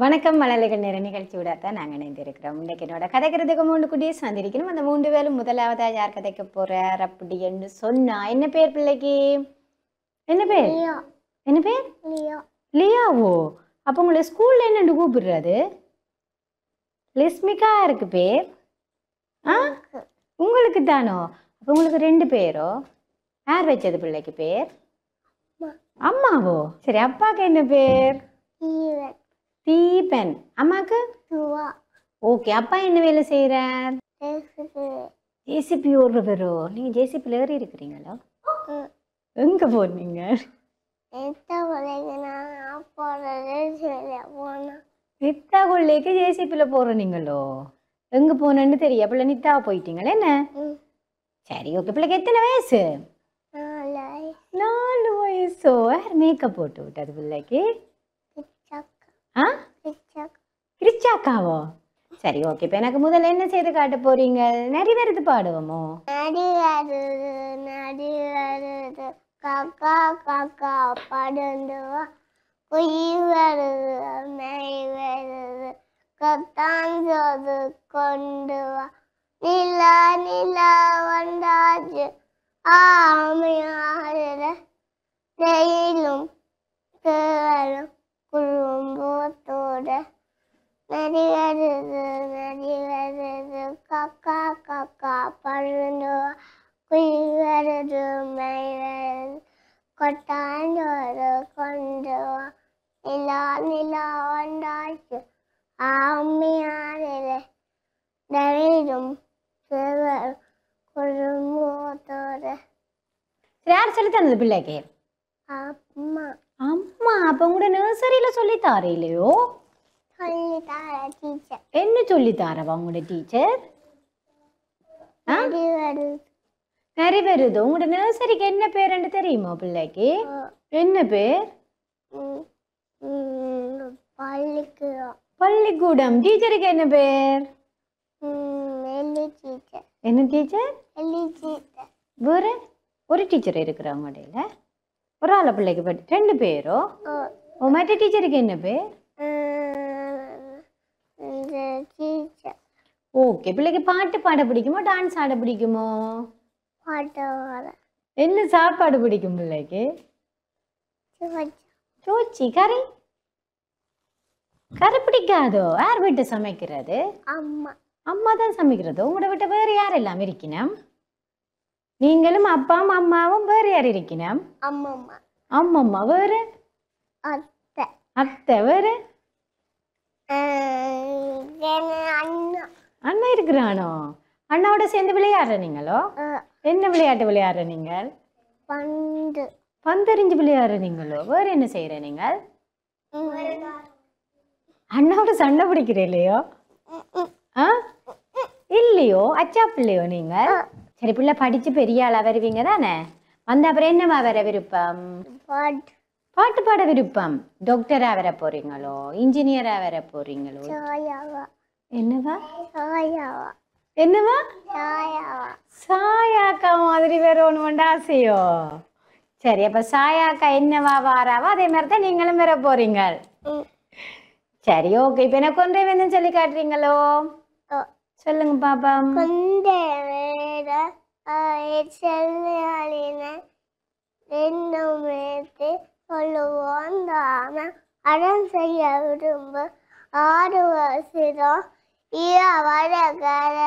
வணக்கம் மழலைகள் நேர நிகழ்ச்சியோட தான் நாங்கள் இணைந்திருக்கிறோம். இன்னைக்கு என்னோட கதைக்கிறதுக்கு 3 குட்டீஸ் வந்திருக்கணும். அந்த 3 பேரும் முதலாவதா யார் கதைக்க போறார் அப்படி என்று சொன்னா என்ன பேர் பிள்ளைக்கு? என்ன பேர்? என்ன பேர்? லியாவோ. அப்போ உங்களை ஸ்கூல்ல என்னன்னு கூப்பிடுறது? லிஸ்மிகா இருக்கு பேர். உங்களுக்கு தானோ? அப்போ உங்களுக்கு 2 பேரோ? யார் வச்சது பிள்ளைக்கு பேர்? அம்மாவோ? சரி, அப்பாக்கு என்ன பேர்? தீபன். அம்மாக்கு? ஓகே. அப்பா என்ன வேலை செய்யறார்? ஜேசிபி ஓடுறவரோ? நீங்க ஜேசிபில ஏறி இருக்கிறீங்களா? எங்க போனீங்க? நித்தாகுள்ளைக்கு ஜேசிபில போறீங்களோ? எங்க போனேன்னு தெரியும். பிள்ளை நித்தாவ போயிட்டீங்களா என்ன? சரி, ஓகே. பிள்ளைக்கு எத்தனை வயசு? 4 வயசோ? யார் மேக்கப் போட்டு விட்டது பிள்ளைக்கு? கிரிச்சாக்காவோ? சரி, ஓகே. இப்ப எனக்கு முதல்ல என்ன செய்து காட்ட போறீங்க? நிறைய வருது பாடுவோமோ? காக்கா காக்கா படந்து குயி வருது மெய் வருது கத்தாஞ்சோது கொண்டு வா நிலா நிலா வந்தாச்சு ஆமையாடுற வெயிலும் கேவலும் குறும்போத்தோட நரி வருது காக்கா காக்கா பறந்து குயி வருது மெய் வருது கொட்டாஞ்சோறு கொண்டு வா நிலா நிலா வந்தாச்சு ஆமையாடுற வெயிலும் கேவலும் குறும்போத்தோட. யார் சொல்லி தந்தது பிள்ளைக்கு? அம்மா. அம்மா. அப்ப உங்களோட நர்சரியில சொல்லி தார இல்லையோ? சொல்லி தார டீச்சர். என்ன சொல்லி தாரவா உங்களோட டீச்சர்? நிறைய வருது. உங்களோட நர்சரிக்கு என்ன பேருன்னு தெரியுமா பிள்ளைக்கு? என்ன பேர்? பள்ளிக்கூடம். பள்ளிக்கூடம். டீச்சருக்கு என்ன பேர்? டீச்சர். என்ன டீச்சர்? டீச்சர். வேற ஒரு டீச்சர் இருக்கிறாங்க இடையில. ஒரு ஆள பிள்ளைக்கு பற்றி 2 பேரோ? மற்ற டீச்சருக்கு என்ன பேர்? டீச்சர். ஓகே. பிள்ளைக்கு பாட்டு பாட பிடிக்குமோ டான்ஸ் ஆட பிடிக்குமோ? பாட்டு பாட. என்ன சாப்பாடு பிடிக்கும் பிள்ளைக்கு? சோச்சி. கறி? கறி பிடிக்காதோ? யார் வீட்டு சமைக்கிறது? அம்மா. அம்மா தான் சமைக்கிறதோ? உங்களோட வீட்டை வேற யாரெல்லாம் இருக்கணும்? நீங்களும் அப்பாவும் அம்மாவும் வேற யார் இருக்கணும்? அம்மம்மா. அம்மம்மா வேற? அத்தை. அத்தை வேற? அண்ணா. அண்ணா இருக்கிறானோ? அண்ணாவோட சேர்ந்து விளையாடுற நீங்களோ? என்ன விளையாட்டு விளையாடுற நீங்கள்? பந்து. பந்தெறிஞ்சு விளையாடுற நீங்களோ? வேற என்ன செய்யற நீங்கள்? அண்ணாவோட சண்டை பிடிக்கிற இல்லையோ? இல்லையோ? அச்சா பிள்ளையோ நீங்க? சரி, பிள்ளை படிச்சு பெரிய ஆளா வருவீங்க தானே? வந்த அப்புறம் என்னவா வர விருப்பம்? பாட்டு பாட விருப்பம். டாக்டரா வர போறீங்களோ? இன்ஜினியரா வர போறீங்களோ? என்னவா? என்னவா? சாயாக்கா மாதிரி வரணும்னு ஆசையோ? சரி, அப்ப சாயாக்கா என்னவா வாராவோ அதே மாதிரி தான் நீங்களும் வர போறீங்க. சரி, ஓகே. இப்ப எனக்கு ஒன்றை வந்து சொல்லி காட்டுறீங்களோ? சொல்லுங்க பாப்பா. சொல்லுவோம் தான அடம் செய்ய விரும்ப 6 வருஷம் வர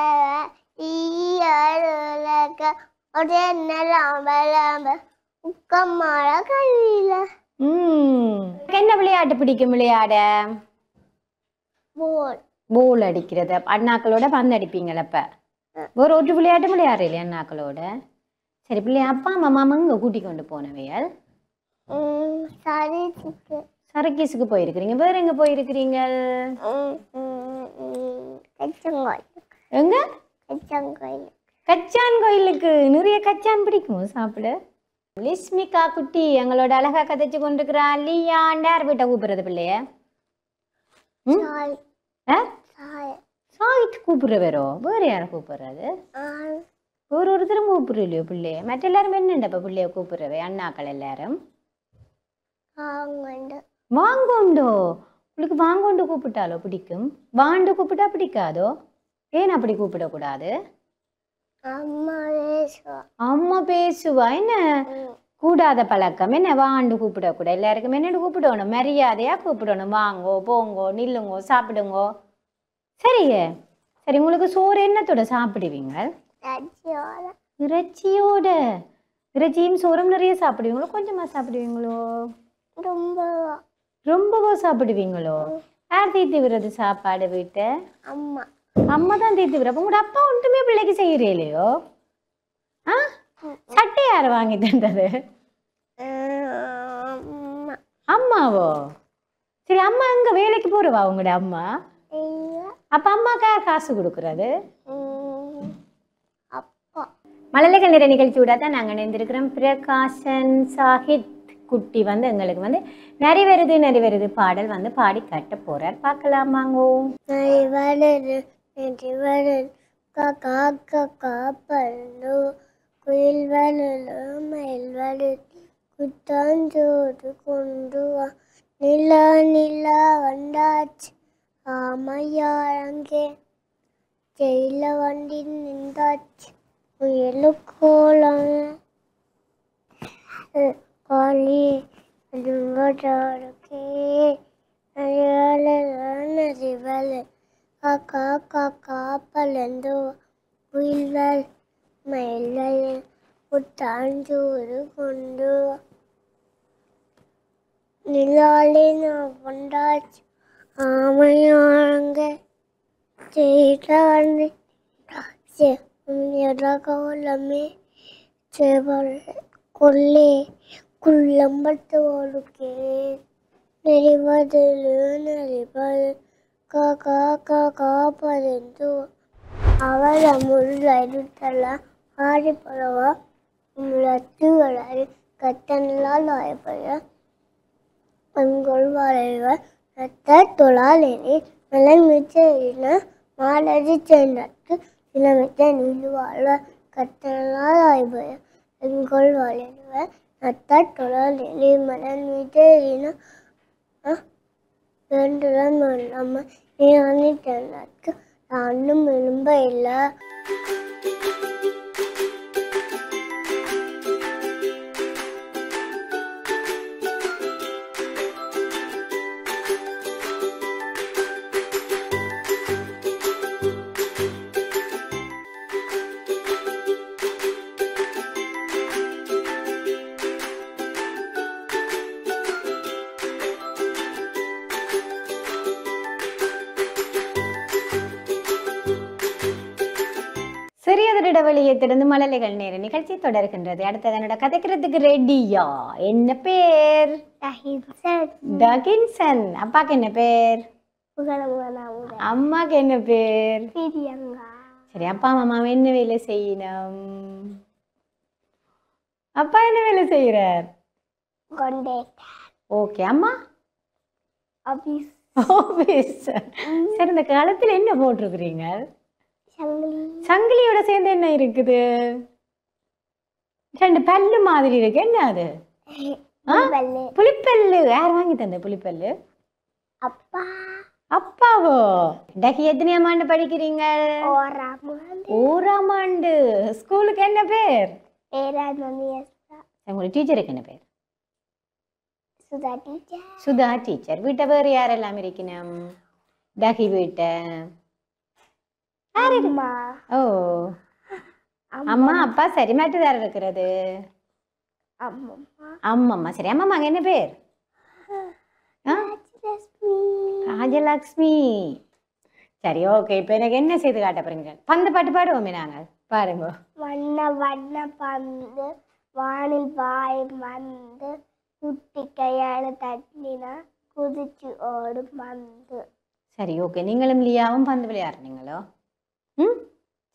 ஒரே நிலம் உக்கம்மாட கல்வியில. என்ன விளையாட்டு பிடிக்கும்? விளையாட போல். போல் அடிக்கிறது. அண்ணாக்களோட பந்து அடிப்பீங்கள? அப்ப ஒரு ஒரு விளையாட்டு விளையாடு இல்லையா அண்ணாக்களோட? சரி, பிள்ளைய அப்பா அம்மா இங்க கூட்டி கொண்டு போனவையால் சரக்கீஸுக்கு போயிருக்கிறீங்க. வேற எங்க போயிருக்கிறீங்க? எங்க? கச்சான் கோயிலுக்கு. நிறைய கச்சான் பிடிக்குமோ சாப்பிட? லிஸ்மிகா குட்டி எங்களோட அழகா கதைச்சு கொண்டிருக்கிறா. லியாண்டார் வீட்டை கூப்பிடுறது பிள்ளைய? சாயிட்டு கூப்பிடுற வேறோ? வேற யார கூப்பிடுறது? ஒருத்தரும் கூப்பிடுறலையோ பிள்ளைய? மற்ற எல்லாரும் என்னண்டப்ப பிள்ளைய கூப்பிடுறவே? அண்ணாக்கள் எல்லாரும் வாங்கோண்டோ. உங்களுக்கு வாங்கொண்டு கூப்பிட்டாலோ பிடிக்கும், வாண்டு கூப்பிட்டா பிடிக்காதோ? ஏன் அப்படி கூப்பிடக்கூடாது? அம்மா பேசுவா. அம்மா பேசுவா. என்ன கூடாத பழக்கம்? என்ன வாண்டு கூப்பிடக்கூடாது? எல்லாருக்கும் என்னென்னு கூப்பிடணும், மரியாதையா கூப்பிடணும். வாங்கோ, போங்கோ, நில்லுங்கோ, சாப்பிடுங்கோ. சரியே. சரி, உங்களுக்கு சோறு என்னத்தோட சாப்பிடுவீங்க? இறைச்சியோட. இறைச்சியோட. இறைச்சியும் சோறும் நிறைய சாப்பிடுவீங்களோ, கொஞ்சமா சாப்பிடுவீங்களோ? ரொம்ப. ரொம்பவோ சாப்பிடுவீங்களோ? யார் தீர்த்து விடுறது சாப்பாடு வீட்டை? அம்மா. அம்மா தான் தீர்த்து விடுற. உங்களோட அப்பா ஒன்றுமே பிள்ளைக்கு செய்யறே இல்லையோ? ஆ, சட்டை யார் வாங்கி தந்தது? அம்மா. அம்மாவோ? சரி, அம்மா எங்க வேலைக்கு போறவா உங்களோட அம்மா? அப்ப அம்மாக்கா காசு கொடுக்கறது? அப்பா. மழலைகள் நிற நிகழ்ச்சியோட தான் நாங்கள் இணைந்திருக்கிறோம். பிரகாசன் சாஹித் குட்டி வந்து எங்களுக்கு வந்து நிறைவேறுது பாடல் வந்து பாடி கட்ட போறார். பார்க்கலாமாங்கோ? காக்கா காக்கா பல்லு குயில் வலுலு மயில் வலு குத்தாஞ்சோறு கொண்டு வா. நிலா நிலா வந்தாச்சு ஆமையாரங்கே ஜெயில வண்டி நின்றாச்சு முயலு கோலம் காலி அதுங்கோட்டே நரிவலு காக்கா காக்கா பலந்து குயில்வல் மயில்வல் புத்தாஞ்சோறு கொண்டு நிலாலே நான் கொண்டாச்சு ஆமையாங்க செய்தாண்டி கோலமே செவல் கொல்லே குள்ளம்பத்தோடுக்கே நெறிவது காக்கா காக்கா பறந்து அவள முள்ளெடுத்தலாம் ஆடி பழவா முள்ளத்து வளரி கத்தனலால் ஆயப்பட அங்கொள் வரைவர் ரத்த தொழாலேனே நலன் மிச்சையின மாலடி சென்றற்கு சிலமிச்ச நீண்டு வாழ்வார் கத்தனலால் ஆயப்பட எங்கொள் வரைவர் ரத்த தொழாலேனே மலன் மிச்சையின வேண்டுதல் நம்ம நீ அணித்தனக்கு நானும் விரும்ப இல்லை. சிறியதொரு இடைவெளியை தொடர்ந்து மழலைகள் நேர நிகழ்ச்சி தொடர்கின்றது. அடுத்தது என்னோட கதைக்கிறதுக்கு ரெடியா? என்ன பேர்? டகின்சன். அப்பாக்கு என்ன பேர்? அம்மாக்கு என்ன பேர்? சரி, அப்பா அம்மா என்ன வேலை செய்யணும்? அப்பா என்ன வேலை செய்யறார்? ஓகே. அம்மா ஆபீஸ். சரி, இந்த காலத்துல என்ன போட்டிருக்கிறீங்க? சங்கிலியோட சேர்ந்து என்ன இருக்குது? ரெண்டு பல்லு மாதிரி இருக்கு. என்ன அது? புலிப்பல்லு. யார் வாங்கி தந்த புலிப்பல்லு? அப்பா. அப்பாவோ? டகி எத்தனையாம் ஆண்டு படிக்கிறீங்க? ஓராம் ஆண்டு. ஸ்கூலுக்கு என்ன பேர்? உங்க டீச்சருக்கு என்ன பேர்? சுதா டீச்சர். வீட்டை வேறு யாரெல்லாம் இருக்கணும்? டகி வீட்டை ஓ அம்மா அப்பா. சரி, மாட்டுதார இருக்கிறது அம்மம்மா. சரி, அம்மம்மா என்ன பேர்? ராஜலக்ஷ்மி. சரி, ஓகே. இப்ப எனக்கு என்ன செய்து காட்ட போறீங்க? பந்து பாட்டு பாடுவோமே நாங்க. பாருங்க. வண்ண வண்ண பந்து வானில் பாய் வந்து குட்டி கையால தட்டினா குதிச்சு ஓடும் பந்து. சரி, ஓகே. நீங்களும் லியாவும் பந்து விளையாடுறீங்களோ? ம்,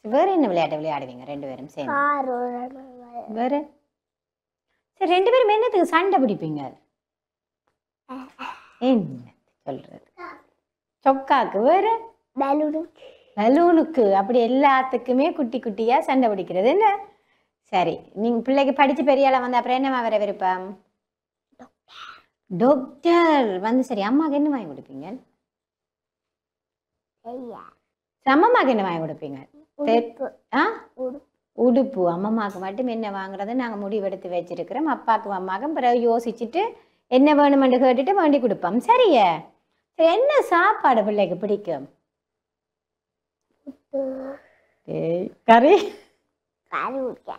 வேற என்ன விளையாட்டு விளையாடுவீங்க ரெண்டு பேரும் சேர்ந்து? வேற? சரி, ரெண்டு பேரும் என்னத்துக்கு சண்டை பிடிப்பீங்க? என்ன சொல்றது? சொக்காக்கு. வேற? பலூனுக்கு. அப்படி எல்லாத்துக்குமே குட்டி குட்டியா சண்டை பிடிக்கிறது என்ன? சரி, நீங்க பிள்ளைக்கு படிச்சு பெரிய ஆளா வந்து அப்புறம் என்னமா வர விருப்பம்? டாக்டர் வந்து சரி அம்மாவுக்கு என்ன வாங்கி கொடுப்பீங்க? ஐயா அம்மாவுக்கு என்ன வாங்கி கொடுப்பீங்க? உடுப்பு ஆ உடுப்பு உடுப்பு. அம்மாவுக்கு மட்டும் என்ன வாங்குறது நாங்கள் முடிவெடுத்து வச்சிருக்கிறோம். அப்பாவுக்கு அம்மாவுக்கும் பிறகு யோசிச்சுட்டு என்ன வேணுமென்று கேட்டுட்டு வேண்டி கொடுப்போம். சரியா? சரி, என்ன சாப்பாடு பிள்ளைக்கு பிடிக்கும்? கறி கறி உடுக்க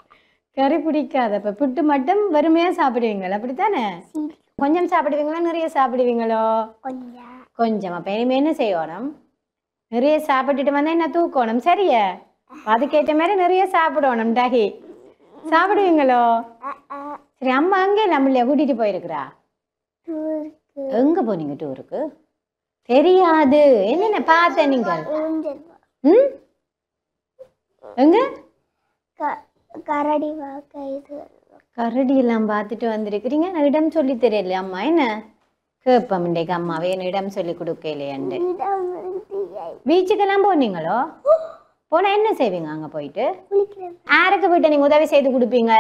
கறி பிடிக்காது. அப்போ புட்டு மட்டும் வெறுமையாக சாப்பிடுவீங்களா? அப்படித்தானே? கொஞ்சம் சாப்பிடுவீங்களா நிறைய சாப்பிடுவீங்களோ? கொஞ்சம் கொஞ்சம். அப்போ இனிமே என்ன செய்யணும்? நிறைய சாப்பிட்டுட்டு வந்தால் என்ன தூக்கணும். சரியா? அதுக்கேற்ற மாதிரி நிறைய சாப்பிடணும். டகி சாப்பிடுவீங்களோ? சரி, அம்மா அங்கே நம்மளைய கூட்டிட்டு போயிருக்கிறா. எங்க போனீங்க டூருக்கு? தெரியாது. என்னென்ன பார்த்த நீங்கள்? ம் எங்க கரடி வாக்க இது கரடி எல்லாம் பார்த்துட்டு வந்திருக்கிறீங்க. நான் இடம் சொல்லி தெரியல அம்மா. என்ன கேட்போம் இன்றைக்கு அம்மாவே என்ன இடம் சொல்லி கொடுக்கலையாண்டு. பீச்சுக்கெல்லாம் போனீங்களோ? போனா என்ன செய்வீங்க அங்க போயிட்டு? யாருக்கு போயிட்டு நீங்க உதவி செய்து கொடுப்பீங்க?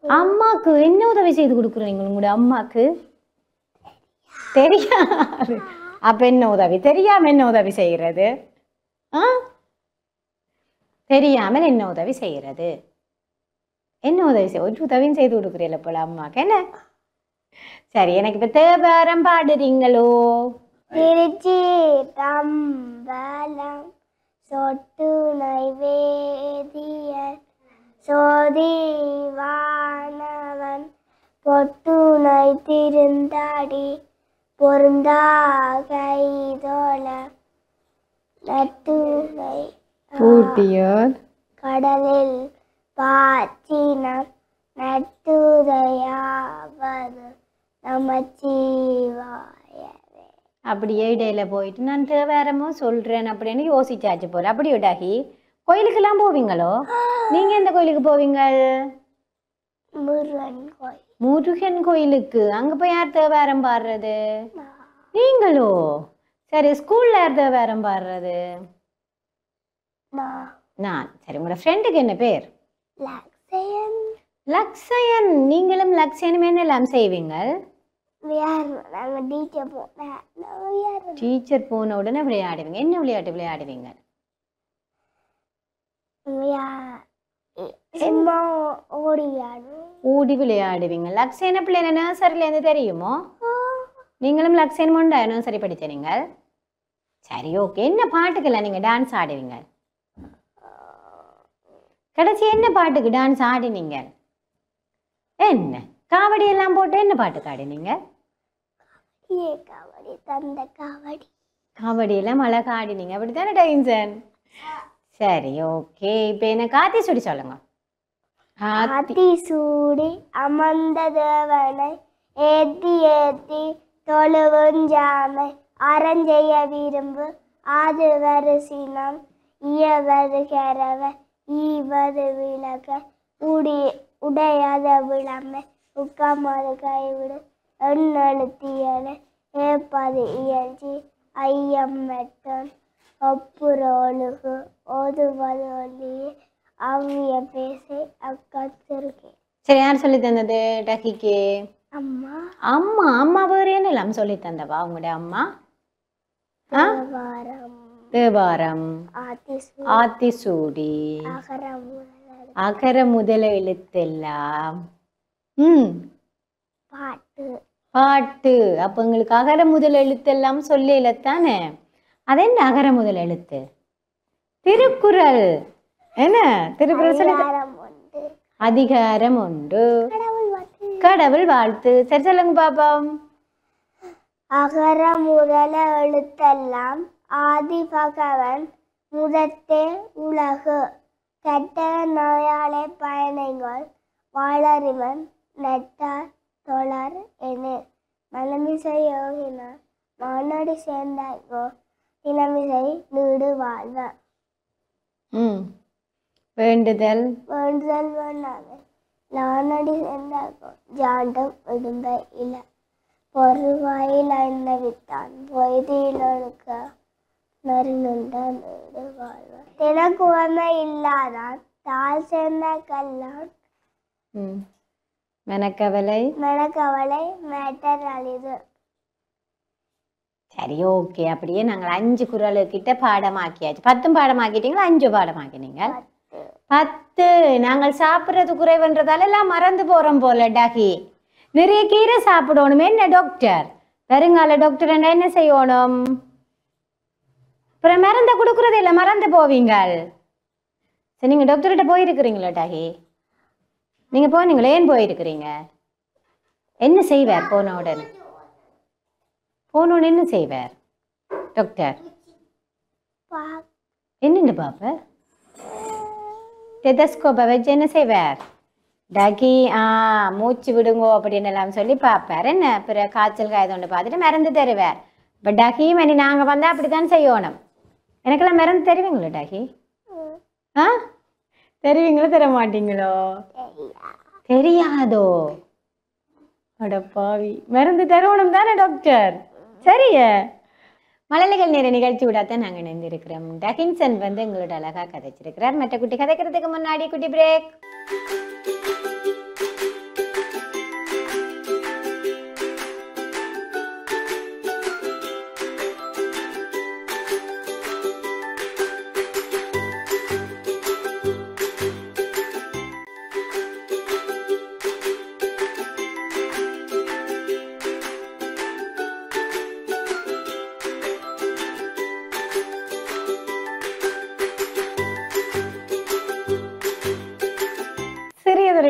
அம்மாக்கு என்ன உதவி செய்து கொடுக்குறீங்க உங்களோட அம்மாக்கு? தெரியாது. அப்ப என்ன உதவி? தெரியாம என்ன உதவி செய்யறது? தெரியாமல் என்ன உதவி செய்யறது? என்ன உதவி செய்ய ஒரு உதவியும் செய்து கொடுக்குறீல்ல போல அம்மாக்கு. என்ன சரி, எனக்கு இப்ப தேவாரம் பாடுறீங்களோ? திருச்சி தம்பலம் சொட்டு நைவேதியன் சோதிவானவன் பொட்டுனை திருந்தாடி பொருந்தா கைதோல நட்டுனை பூட்டியோர் கடலில் பாச்சினம் நட்டுதையாவது நமச்சிவாயவே. அப்படியே இடையில போயிட்டு நான் தேவாரமோ சொல்றேன் அப்படின்னு யோசிச்சாச்சு போல. அப்படி விடாகி கோயிலுக்கெல்லாம் போவீங்களோ? நீங்க எந்த கோயிலுக்கு போவீங்க? முருகன் கோயில். முருகன் கோயிலுக்கு. அங்க போய் யார் தேவாரம் பாடுறது? நீங்களோ? சரி, ஸ்கூல்ல யார் தேவாரம் பாடுறது? நான். சரி, உங்களோட ஃப்ரெண்டுக்கு என்ன பேர்? லக்ஷயன். லக்ஷயன். நீங்களும் லக்ஷயனும் என்னெல்லாம் செய்வீங்க? டீச்சர் போன உடனே விளையாடுவீங்க. என்ன விளையாட்டு விளையாடுவீங்க? ஓடி விளையாடுவீங்க. லக்ஷயன பிள்ளை நர்சரில இருந்து தெரியுமோ? நீங்களும் லக்ஷயன் உண்டா நர்சரி படிச்ச நீங்கள்? சரி, ஓகே. என்ன பாட்டுக்கெல்லாம் நீங்க டான்ஸ் ஆடுவீங்க? கடைசி என்ன பாட்டுக்கு டான்ஸ் ஆடினீங்க? என்ன காவடி எல்லாம் போட்டு என்ன பாட்டுக்கு ஆடினீங்க? காவடி எல்லாம் அழகா ஆடினீங்க. அப்படித்தானே டைன்சன்? சரி, ஓகே. இப்ப என்ன காத்தி சுடி சொல்லுங்க. ஆத்தி சூடி அமர்ந்த தேவனை ஏத்தி ஏத்தி தொழுவுஞ்சாமை அறஞ்செய்ய விரும்பு ஆது வருசினம் இயவது கரவ ஈவது விளக்க உடையாத விளமை உக்கமது கைவிடு எண்ணெழுத்தியலை ஏப்பது இயல்ச்சி ஐயம் மெட்டன் ஒப்புரோழுகு ஓதுவது ஒல்லியே அவ்விய பேசை அக்கத்திருக்கே. சரி, யார் சொல்லி தந்தது டக்கிக்கு? அம்மா. அம்மா. அம்மா வேறு என்னெல்லாம் சொல்லி தந்தவா உங்களோட அம்மா? தேவாரம், ஆத்திசூடி, அகர முதல எழுத்தெல்லாம், பாட்டு. பாட்டு. அப்ப உங்களுக்கு அகர முதல் எழுத்தெல்லாம் சொல்லத்தானே? அது என்ன அகர முதல் எழுத்து? திருக்குறள். என்ன திருக்குறள் சொல்லி? அதிகாரம் உண்டு. கடவுள் வாழ்த்து. சரி, சொல்லுங்க பாப்போம். அகர முதல எழுத்தெல்லாம் ஆதி பகவன் முதத்தே உலகு கெட்ட நோயாளை பயனைகள் வாழறிவன் நட்டார் தொழர் என மலமிசை யோகினார் மானடி சேர்ந்தாய்கோ இளமிசை நீடு வாழ்வ. வேண்டுதல் வேண்டுதல் வேண்டாமே நானடி சேர்ந்தாய்கோ ஜாண்டம் இடும்பை இல பொருவாயில் ஐந்தவித்தான் பொய்தியில் ஒழுக்க நறுநுண்டான் நீடு வாழ்வ. தினக்குவமை இல்லாதான் தாழ் சேர்ந்த கல்லான் மெனக்கவலை மெனக்கவலை மேட்டர் அழிது. சரி ஓகே, அப்படியே நாங்கள் 5 குறள் கிட்ட பாடமாக்கியாச்சு. 10 பாடமாக்கிட்டீங்களா? 5 பாடமாக்கினீங்க? 10. நாங்கள் சாப்பிட்றது குறைவுன்றதால எல்லாம் மறந்து போறோம் போல டாகி. நிறைய கீரை சாப்பிடணும். என்ன டாக்டர் வருங்கால டாக்டர் என்ன செய்யணும்? அப்புறம் மறந்த கொடுக்கறது இல்லை, மறந்து போவீங்க. சரி, நீங்க டாக்டர்கிட்ட போயிருக்கிறீங்களா டாகி? நீங்க போனீங்களா? ஏன் போயிருக்கிறீங்க? என்ன செய்வார் போன உடனே? போனோன்னு என்ன செய்வார் டாக்டர்? என்னென்னு பாப்ப? டெதஸ்கோப்பை வச்சு என்ன செய்வார் டாகி? மூச்சு விடுங்கோ அப்படின்னு எல்லாம் சொல்லி பார்ப்பார். என்ன பிறகு காய்ச்சல் காயதொண்டு பார்த்துட்டு மருந்து தருவார். இப்போ டாகி மணி நாங்கள் வந்தால் அப்படித்தான் செய்யணும். எனக்கெல்லாம் மருந்து தருவீங்களோ டாகி? தருவீங்களோ தர மாட்டீங்களோ? தெரியாதோ? அடப்பாவி, மருந்து தருவணும் தானே டாக்டர்? சரியா? மழலைகள் நேர நிகழ்ச்சி விடாதான் நாங்கள் இணைந்திருக்கிறோம். டகின்சன் எங்களோட அழகா கதைச்சிருக்கிறார். மற்ற குட்டி கதைக்கிறதுக்கு முன்னாடி குட்டி பிரேக்.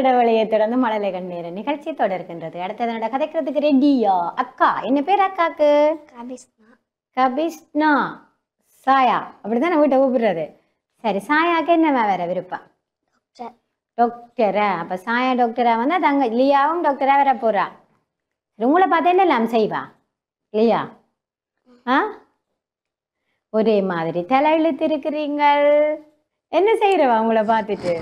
இடைவெளியை தொடர்ந்து மழலைகள் நேர நிகழ்ச்சி தொடர்கின்றது. அடுத்தது கதைக்கிறதுக்கு ரெடியா? அக்கா, என்ன பேர் அக்காக்கு? கபிஸ்னா சாயா, அப்படிதான் வீட்டை கூப்பிடுறது. சரி, சாயாக்கு என்ன வேற விருப்பம்? டாக்டரா? அப்ப சாயா டாக்டரா வந்தா தங்க லியாவும் டாக்டரா வர போறா. உங்களை பார்த்தா என்னெல்லாம் செய்வா இல்லையா? ஒரே மாதிரி தலை இழுத்து இருக்கிறீங்கள். என்ன செய்யறவா உங்களை பார்த்துட்டு?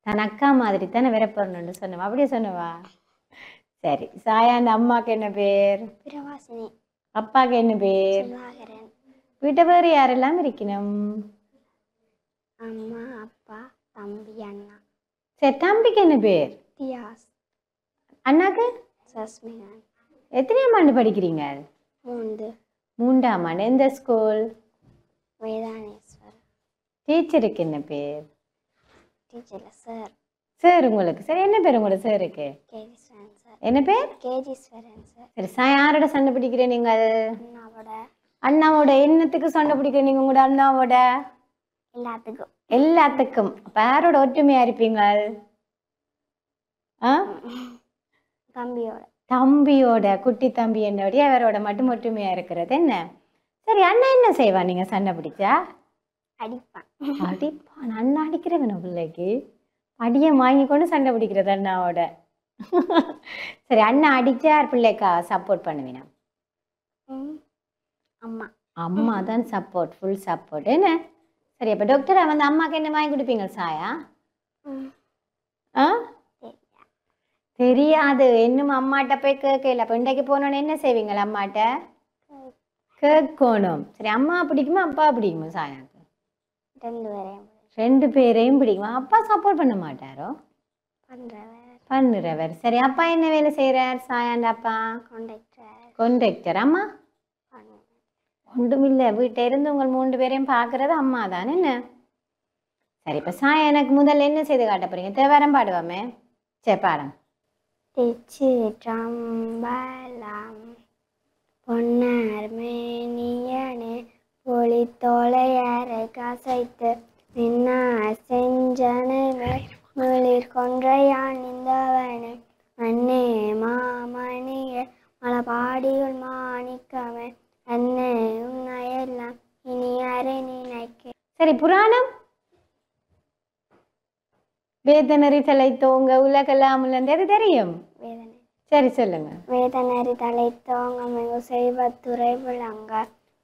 தன் அக்கா மாதிரி தானே வேற போறணும்னு சொன்னவா? அப்படியே சொன்னவா? சரி, சாயாண்ட அம்மாக்கு என்ன பேர்? பிரவாசினி. அப்பாக்கு என்ன பேர்? வீட்டை வேறு யாரெல்லாம் இருக்கணும்? அம்மா, அப்பா, தம்பி, அண்ணா. சரி, தம்பிக்கு என்ன பேர்? தியாஸ். அண்ணாக்கு? சஸ்மிகான். எத்தனையாம் ஆண்டு படிக்கிறீங்க? 3ஆம் ஆண்டு. எந்த ஸ்கூல்? வேதானேஸ்வர். டீச்சருக்கு என்ன பேர்? டீச்சர்ல சார். சார் உங்களுக்கு? சரி, என்ன பேர் உங்களுக்கு சாருக்கு? கேஜிஸ்வரன் சார். என்ன பேர்? கேஜிஸ்வரன் சார். சரி, யாரோட சண்டை பிடிக்கிறேன் நீங்கள்? அண்ணாவோட. அண்ணாவோட? என்னத்துக்கு சண்டை பிடிக்கிறேன் நீங்க உங்களோட அண்ணாவோட? எல்லாத்துக்கும். எல்லாத்துக்கும். அப்ப யாரோட ஒற்றுமையா இருப்பீங்க? தம்பியோட. தம்பியோட. குட்டி தம்பி என்னோடைய அவரோட மட்டும் ஒற்றுமையா இருக்கிறது என்ன? சரி, அண்ணா என்ன செய்வா நீங்க சண்டை பிடிச்சா? அடிப்பான். அடிப்பான்? அண்ணா அடிக்கிறவன பிள்ளைக்கு அடியை வாங்கி கொண்டு சண்டை பிடிக்கிறது அண்ணாவோட. சரி, அண்ணா அடிச்சா பிள்ளைக்கா சப்போர்ட் பண்ணுவீனா? அம்மா. அம்மா தான் சப்போர்ட், ஃபுல் சப்போர்ட் என்ன? சரி, அப்ப டாக்டர் அம்மாக்கு என்ன வாங்கி கொடுப்பீங்க சாயா? தெரியாது. இன்னும் அம்மாட்ட போய் கேட்கல. அப்ப இன்றைக்கு போனோன்னு என்ன செய்வீங்களா? அம்மாட்ட கேட்கணும். சரி, அம்மா பிடிக்குமா அப்பா பிடிக்குமா சாயாக்கு? 2 பேரையும் பிடிக்குமா? அப்பா சப்போர்ட் பண்ண மாட்டாரோ? பண்ணுறவர். சரி, அப்பா என்ன வேலை செய்யறார் சாயாண்ட அப்பா? கான்ட்ராக்டர். அம்மா ஒன்றும் இல்லை, வீட்டை இருந்து உங்கள் 3 பேரையும் பார்க்கறது அம்மா தான் என்ன? சரி, இப்ப சாயா எனக்கு முதல்ல என்ன செய்து காட்ட போறீங்க? தேவாரம் பாடுவாமே. சரி, பாடம். திருச்சிற்றம்பலம். பொன்னார் மேனியனே பொலித்தோலையரை கசைத்து மின்னா செஞ்சனவே மிளிர் கொன்றையானிந்தவனே அன்னே மாமணியே மலபாடியுள் மாணிக்கமே அன்னே உன்னையெல்லாம் இனி அரை நினைக்க. சரி, புராணம். வேதனரி தலைத்தோங்க உலகெல்லாம் உள்ளது தெரியும். வேதனை. சரி, சொல்லுங்க. வேதனரி தலைத்தோங்க மிகு செய்வத்துறை விளங்க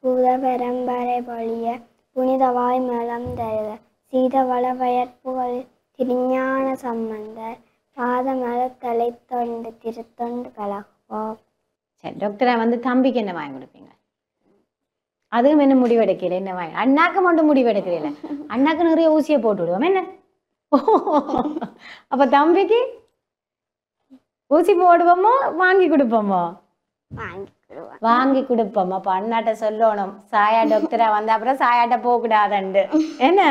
பூத பெரம்பரை பொழிய புனிதவாய் மேளம் தருக சீதவள வயற்புகள் திருஞான சம்பந்தர் பாதமல தலை தொண்டு திருத்தொண்டு கலகுவோம். சரி, டாக்டரா தம்பிக்கு என்ன வாங்கி கொடுப்பீங்க? அதுவும் என்ன முடிவெடுக்கல? என்ன வாங்கி? அண்ணாக்கு மட்டும் முடிவெடுக்கிறீங்கள? அண்ணாக்கு நிறைய ஊசியை போட்டு விடுவோம் என்ன? அப்ப தம்பிக்கு ஊசி போடுவோமோ வாங்கி கொடுப்போமோ? வாங்கிக்கிடுவேன். வாங்கி கொடுப்போம். அப்ப அண்ணாட்ட சொல்லணும், சாயா டாக்டரா வந்த அப்புறம் சாயாட்ட போக கூடாதுண்டு. என்ன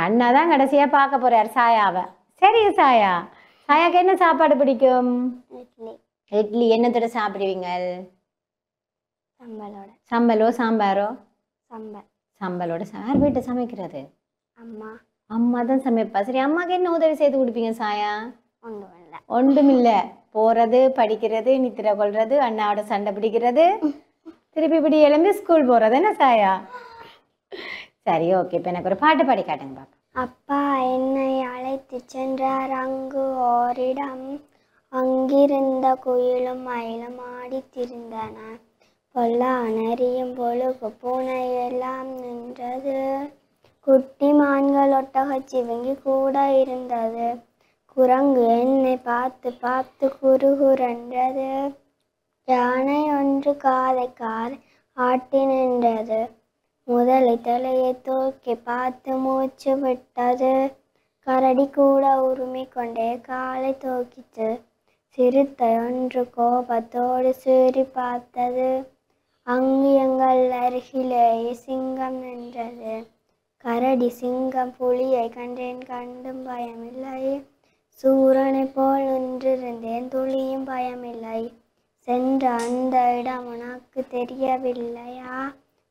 அண்ணா தான் கடைசியா பார்க்க போறார் சாயாவை. சரி சாயா, சாயாக்கு என்ன சாப்பாடு பிடிக்கும்? இட்லி. இட்லி. என்னத்தோட சாப்பிடுவீங்க? சம்பளோட. சம்பலோ சாம்பாரோ? சம்பல். சம்பலோட. யார் வீட்டை சமைக்கிறது? அம்மா. அம்மா தான் சமைப்பா. சரி, அம்மாக்கு என்ன உதவி செய்து கொடுப்பீங்க சாயா? ஒன்றும் இல்லை. ஒன்றுமில்ல. போறது, படிக்கிறது, நித்திர கொள்றது, அண்ணாவோட சண்டை பிடிக்கிறது, திருப்பி இப்படி எழும்பி ஸ்கூல் போறது. என்ன சாயா? சரி, ஓகே. இப்ப எனக்கு ஒரு பாட்டு பாடி காட்டுங்க பாப்பா. அப்பா என்னை அழைத்து சென்றார் அங்கு ஓரிடம். அங்கிருந்த குயிலும் மயிலும் ஆடி திரிந்தன. பொல்லா நரியும் பொழுகு பூனை எல்லாம் நின்றது. குட்டி மான்கள் ஒட்டகச் சிவிங்கி கூட இருந்தது. குரங்கு என்னை பார்த்து பார்த்து குறுகுறன்றது. யானை ஒன்று காதை காதை ஆட்டி நின்றது. முதலை தலையை தூக்கி பார்த்து மூச்சு விட்டது. கரடி கூட உரிமை கொண்டே காலை தூக்கிச்சு. சிறுத்தை ஒன்று கோபத்தோடு சீறி பார்த்தது. அங்கு எங்கள் அருகிலேயே சிங்கம் நின்றது. கரடி சிங்கம் புலியை கண்டேன், கண்டும் பயமில்லை. சூரனை போல் நின்றிருந்தேன், துளியும் பயமில்லை. சென்ற அந்த இடம் உனக்கு தெரியவில்லையா?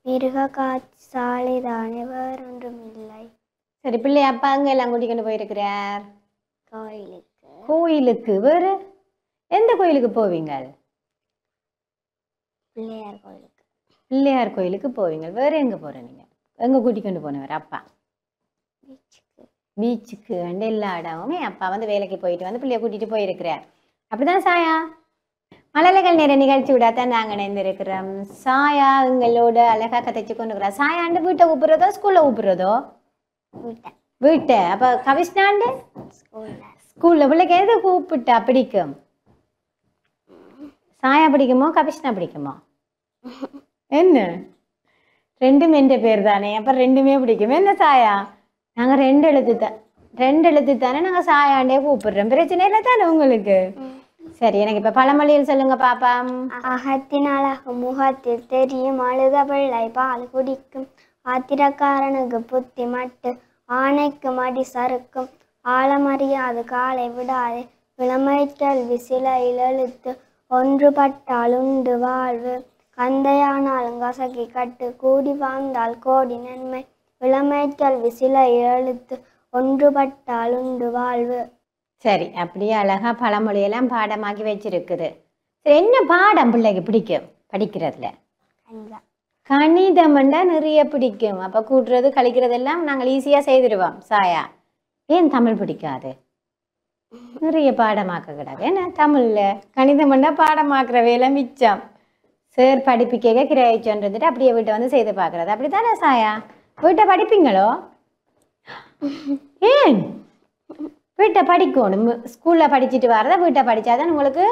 மிருக காட்சி சாலைதானே, வேறொன்றும் இல்லை. சரி, பிள்ளை அப்பா அங்க எல்லாம் கூட்டிக்கொண்டு போயிருக்கிறார்? கோயிலுக்கு. கோயிலுக்கு. வேற எந்த கோயிலுக்கு போவீங்க? பிள்ளையார் கோயிலுக்கு. பிள்ளையார் கோயிலுக்கு போவீங்க. வேற எங்க போற நீங்க? எங்க கூட்டிக்கொண்டு போனவர் அப்பா? பீச்சுக்கு. பீச்சுக்கு. அண்ட் எல்லா இடமுமே அப்பா வந்து வேலைக்கு போயிட்டு வந்து பிள்ளைய கூட்டிட்டு போயிருக்கிறார். அப்படிதான் சாயா? மழலைகள் நேர நிகழ்ச்சி விடாதான் நாங்கள் இணைந்திருக்கிறோம். சாயா எங்களோட அழகா கதைச்சு கொண்டுக்கிறா. சாயாண்டு வீட்டை கூப்பிடுறதோ ஸ்கூல்ல கூப்பிடுறதோ? வீட்டை. வீட்டை. அப்ப கவிஷ்ணாண்டு ஸ்கூல்ல. ஸ்கூல்ல. பிள்ளைக்கு எது கூப்பிட்டா பிடிக்கும்? சாயா பிடிக்குமோ கவிஷ்ணா பிடிக்குமோ? என்ன ரெண்டும் என்ற பேர் தானே, அப்ப ரெண்டுமே பிடிக்கும். என்ன சாயா? நாங்க ரெண்டு எழுத்து தானே நாங்க சாயாண்டே கூப்பிடுறோம். பிரச்சனை இல்லை தானே உங்களுக்கு? சரி, எனக்கு இப்ப பழமொழியில் சொல்லுங்க பாப்பா. அகத்தின் அழகு முகத்தில் தெரியும், அழுத பிள்ளை பால் குடிக்கும். ஆத்திரக்காரனுக்கு புத்தி மட்டு, ஆணைக்கு மடி சறுக்கும். ஆழமறியாது காலை விடாது, இளமை கல்வி சிலையில் எழுத்து. ஒன்றுபட்டால் உண்டு வாழ்வு, கந்தையானாலும் கசக்கி கட்டு. கூடி வாழ்ந்தால் கோடி நன்மை, இளமை கல்வி சிலையில் எழுத்து. ஒன்றுபட்டால் உண்டு வாழ்வு. சரி, அப்படியே அழகா பழமொழியெல்லாம் பாடமாக்கி வச்சிருக்குது. சரி, என்ன பாடம் பிள்ளைக்கு பிடிக்கும் படிக்கிறதுல? கணிதம்ண்டா நிறைய பிடிக்கும். அப்ப கூட்டுறது கழிக்கிறது எல்லாம் நாங்கள் ஈஸியா செய்திருவோம். சாயா ஏன் தமிழ் பிடிக்காது? நிறைய பாடமாக்க கிடாது. ஏன்னா தமிழ்ல கணிதம்ண்டா பாடமாக்குற வேலை மிச்சம். சார் படிப்பிக்க கிராய்ச்சோன்றது அப்படியே வீட்டை வந்து செய்து பார்க்கறது. அப்படித்தானே சாயா? வீட்டை படிப்பீங்களோ? ஏன் வீட்டை படிக்கணும்? ஸ்கூல்ல படிச்சுட்டு வரத வீட்டை படிச்சாதான் உங்களுக்கு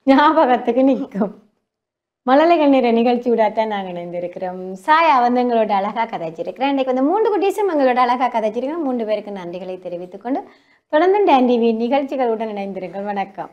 ஞாபகத்துக்கு நிற்கும். மழலைகள் நேர நிகழ்ச்சி விடாத்தான் நாங்கள் இணைந்திருக்கிறோம். சாயா வந்து எங்களோட அழகா கதைச்சிருக்கிறேன். இன்றைக்கு வந்து 3 குட்டீஸும் எங்களோட அழகா கதைச்சிருக்கிறோம். 3 பேருக்கு நன்றிகளை தெரிவித்துக் கொண்டு தொடர்ந்து டான் டிவி நிகழ்ச்சிகளுடன் இணைந்திருங்கள். வணக்கம்.